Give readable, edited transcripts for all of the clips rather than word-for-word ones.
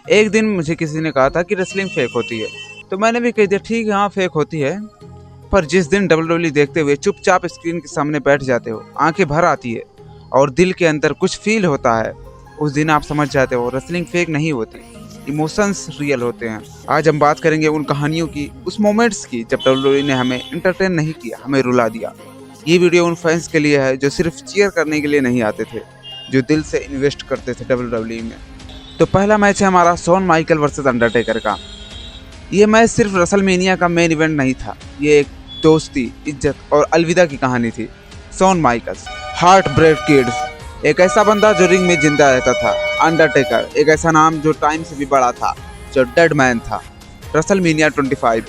एक दिन मुझे किसी ने कहा था कि रेसलिंग फेक होती है, तो मैंने भी कह दिया ठीक है हाँ फेक होती है। पर जिस दिन WWE देखते हुए चुपचाप स्क्रीन के सामने बैठ जाते हो, आंखें भर आती है और दिल के अंदर कुछ फील होता है, उस दिन आप समझ जाते हो रेसलिंग फेक नहीं होती, इमोशंस रियल होते हैं। आज हम बात करेंगे उन कहानियों की, उस मोमेंट्स की जब WWE ने हमें एंटरटेन नहीं किया, हमें रुला दिया। ये वीडियो उन फैंस के लिए है जो सिर्फ चीयर करने के लिए नहीं आते थे, जो दिल से इन्वेस्ट करते थे WWE में। तो पहला मैच है हमारा शॉन माइकल वर्सेस अंडरटेकर का। ये मैच सिर्फ रेसलमेनिया का मेन इवेंट नहीं था, ये एक दोस्ती, इज्जत और अलविदा की कहानी थी। Shawn Michaels, heartbreak kids, एक ऐसा बंदा जो रिंग में जिंदा रहता था। अंडरटेकर, एक ऐसा नाम जो टाइम से भी बड़ा था, जो डेड मैन था। रेसलमेनिया 25,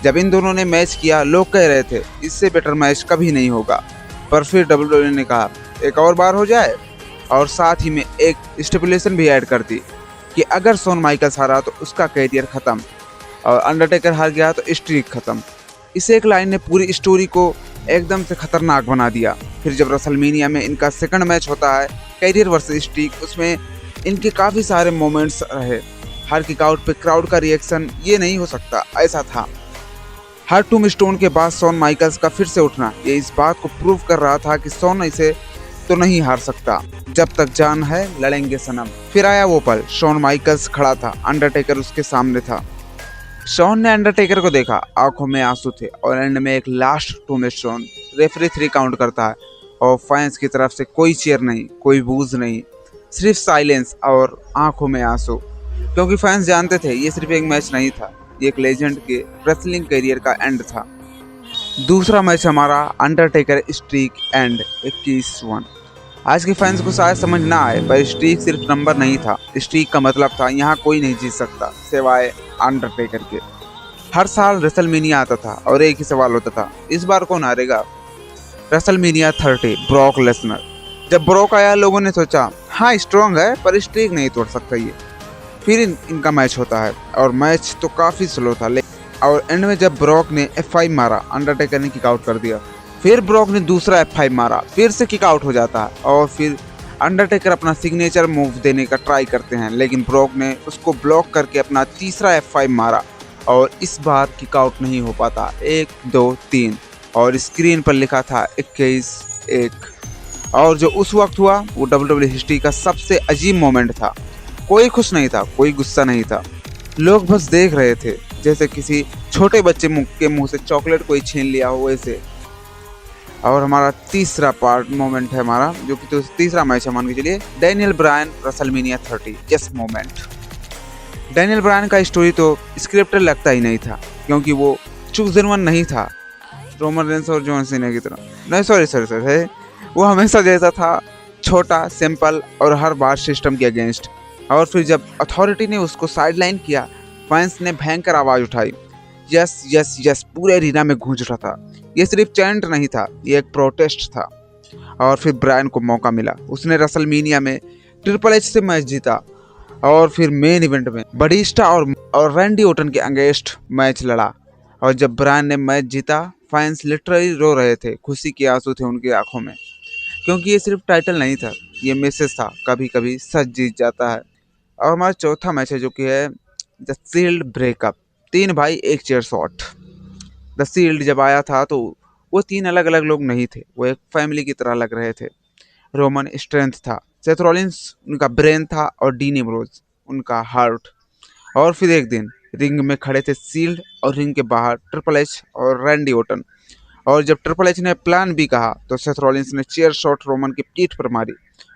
जब इन दोनों ने मैच किया, लोग कह रहे थे इससे बेटर मैच कभी नहीं होगा। पर फिर WWE ने कहा एक और बार हो जाए, और साथ ही में एक स्टिपुलेशन भी ऐड कर दी कि अगर शॉन माइकल्स हारा तो उसका कैरियर खत्म, और अंडरटेकर हार गया तो स्ट्रीक खत्म। इस एक लाइन ने पूरी स्टोरी को एकदम से खतरनाक बना दिया। फिर जब रेसलमेनिया में इनका सेकंड मैच होता है, कैरियर वर्सेस स्ट्रीक, उसमें इनके काफ़ी सारे मोमेंट्स रहे। हर किकआउट पे क्राउड का रिएक्शन ये नहीं हो सकता, ऐसा था। हर टूम स्टोन के बाद शॉन माइकल्स का फिर से उठना, ये इस बात को प्रूव कर रहा था कि शॉन इसे तो नहीं हार सकता, जब तक जान है लड़ेंगे सनम। फिर आया वो पल, शॉन माइकल्स खड़ा था, अंडरटेकर उसके सामने था। शॉन ने अंडरटेकर को देखा, आंखों में आंसू थे, और एंड में एक लास्ट टूम स्टोन। रेफरी 3 काउंट करता है और फैंस की तरफ से कोई चीयर नहीं, कोई बूज नहीं, सिर्फ साइलेंस और आंखों में आंसू। क्योंकि फैंस जानते थे ये सिर्फ एक मैच नहीं था, ये एक लेजेंड के रेसलिंग करियर का एंड था। दूसरा मैच हमारा अंडरटेकर स्ट्रीक एंड 21-1। आज के फैंस को शायद समझ ना आए, पर स्ट्रीक सिर्फ नंबर नहीं था। स्ट्रीक का मतलब था यहाँ कोई नहीं जीत सकता सिवाय अंडरटेकर के। हर साल रेसलमेनिया आता था और एक ही सवाल होता था, इस बार कौन हारेगा। WrestleMania 30, Brock Lesnar. जब ब्रॉक आया, लोगों ने सोचा हाँ स्ट्रॉन्ग है पर स्ट्रीक नहीं तोड़ सकता ये। फिर इनका मैच होता है और मैच तो काफ़ी स्लो था, और एंड में जब ब्रॉक ने F5 मारा, अंडरटेकर ने किक आउट कर दिया। फिर ब्रॉक ने दूसरा F5 मारा, फिर से किक आउट हो जाता है, और फिर अंडरटेकर अपना सिग्नेचर मूव देने का ट्राई करते हैं, लेकिन ब्रॉक ने उसको ब्लॉक करके अपना तीसरा F5 मारा, और इस बार किक आउट नहीं हो पाता। 1 2 3, और स्क्रीन पर लिखा था 21-1। और जो उस वक्त हुआ वो WWE हिस्ट्री का सबसे अजीब मोमेंट था। कोई खुश नहीं था, कोई गुस्सा नहीं था, लोग बस देख रहे थे, जैसे किसी छोटे बच्चे के मुंह से चॉकलेट कोई छीन लिया हो वैसे। और हमारा तीसरा पार्ट मोमेंट है हमारा, जो कि तो तीसरा मैच है मान के चलिए, Daniel Bryan WrestleMania 30, yes moment. Daniel Bryan का स्टोरी तो स्क्रिप्टेड लगता ही नहीं था, क्योंकि वो चूजन वन नहीं था रोमन रेंस और जॉन सीना की तरह। नहीं सॉरी, वो हमेशा जैसा था, छोटा, सिंपल और हर बार सिस्टम के अगेंस्ट। और फिर जब अथॉरिटी ने उसको साइडलाइन किया, फैंस ने भयंकर आवाज़ उठाई, यस यस यस, पूरे एरिना में गूंज रहा था। ये सिर्फ चैंट नहीं था, ये एक प्रोटेस्ट था। और फिर ब्रायन को मौका मिला, उसने रेसलमेनिया में ट्रिपल एच से मैच जीता, और फिर मेन इवेंट में बटिस्टा और रैंडी ओटन के अगेंस्ट मैच लड़ा। और जब ब्रायन ने मैच जीता, फैंस लिटरली रो रहे थे, खुशी के आंसू थे उनकी आंखों में, क्योंकि ये सिर्फ टाइटल नहीं था, ये मैसेज था, कभी कभी सच जीत जाता है। और हमारा चौथा मैच है जो कि है द शील्ड ब्रेकअप। 3 भाई एक चेयर शॉट। द शील्ड जब आया था तो वो 3 अलग अलग लोग नहीं थे, वो एक फैमिली की तरह लग रहे थे। रोमन स्ट्रेंथ था, सेथ रॉलिंस उनका ब्रेन था, और डीन एम्ब्रोज उनका हार्ट। और फिर एक दिन रिंग में खड़े थे शील्ड, और रिंग के बाहर ट्रिपल एच और रैंडी ओटन। और जब ट्रिपल एच ने प्लान भी कहा तो सेथ रॉलिंस ने चेयर शॉट रोमन की पीठ पर मारी।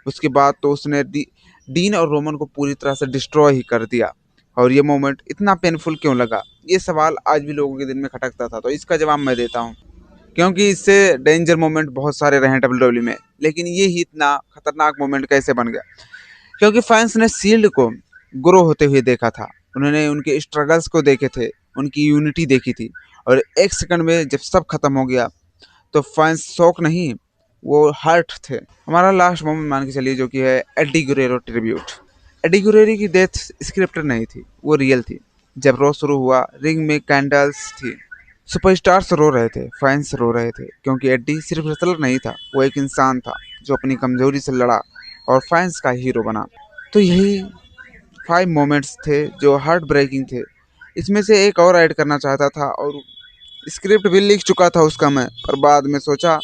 उसके बाद तो उसने डीन और रोमन को पूरी तरह से डिस्ट्रॉय ही कर दिया। और ये मोमेंट इतना पेनफुल क्यों लगा, ये सवाल आज भी लोगों के दिल में खटकता था, तो इसका जवाब मैं देता हूँ। क्योंकि इससे डेंजर मोमेंट बहुत सारे रहे हैं WWE में, लेकिन ये ही इतना खतरनाक मोमेंट कैसे बन गया, क्योंकि फैंस ने शील्ड को ग्रो होते हुए देखा था, उन्होंने उनके स्ट्रगल्स को देखे थे, उनकी यूनिटी देखी थी। और एक सेकंड में जब सब खत्म हो गया तो फैंस शॉक नहीं, वो हर्ट थे। हमारा लास्ट मोमेंट मान के चलिए जो कि है Eddie Guerrero tribute. Eddie Guerrero की डेथ स्क्रिप्टेड नहीं थी, वो रियल थी। जब रॉ शुरू हुआ, रिंग में कैंडल्स थी, सुपरस्टार्स रो रहे थे, फैंस रो रहे थे, क्योंकि एडी सिर्फ रेसलर नहीं था, वो एक इंसान था जो अपनी कमजोरी से लड़ा और फैंस का हीरो बना। तो यही 5 मोमेंट्स थे जो हार्ट ब्रेकिंग थे। इसमें से एक और ऐड करना चाहता था और स्क्रिप्ट भी लिख चुका था उसका मैं, पर बाद में सोचा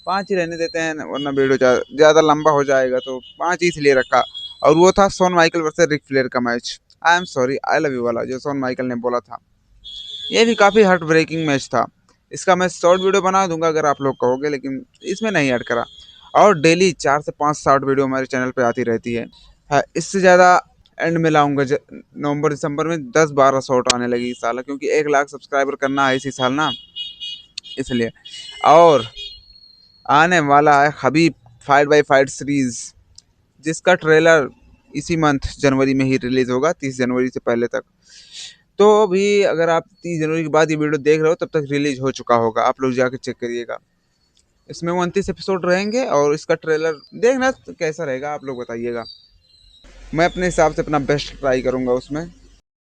5 ही रहने देते हैं वरना वीडियो ज़्यादा लंबा हो जाएगा, तो 5 ही इसलिए रखा। और वो था Shawn Michael versus Ric Flair का match, I am sorry I love you वाला, जो शॉन माइकल ने बोला था। ये भी काफ़ी हार्ट ब्रेकिंग मैच था। इसका मैं शॉर्ट वीडियो बना दूंगा अगर आप लोग कहोगे, लेकिन इसमें नहीं ऐड करा। और डेली 4 से 5 शॉर्ट वीडियो हमारे चैनल पे आती रहती है। हाँ, इससे ज़्यादा एंड में लाऊंगा। नवंबर दिसंबर में 10-12 शॉर्ट आने लगी इस साल, क्योंकि 1 लाख सब्सक्राइबर करना है इसी साल ना, इसलिए। और आने वाला है हबीब फाइट बाय फाइट सीरीज, जिसका ट्रेलर इसी मंथ जनवरी में ही रिलीज होगा, 30 जनवरी से पहले तक। तो भी अगर आप 30 जनवरी के बाद ये वीडियो देख रहे हो तब तक रिलीज हो चुका होगा, आप लोग जाके चेक करिएगा। इसमें 29 एपिसोड रहेंगे और इसका ट्रेलर देखना तो कैसा रहेगा आप लोग बताइएगा। मैं अपने हिसाब से अपना बेस्ट ट्राई करूंगा उसमें।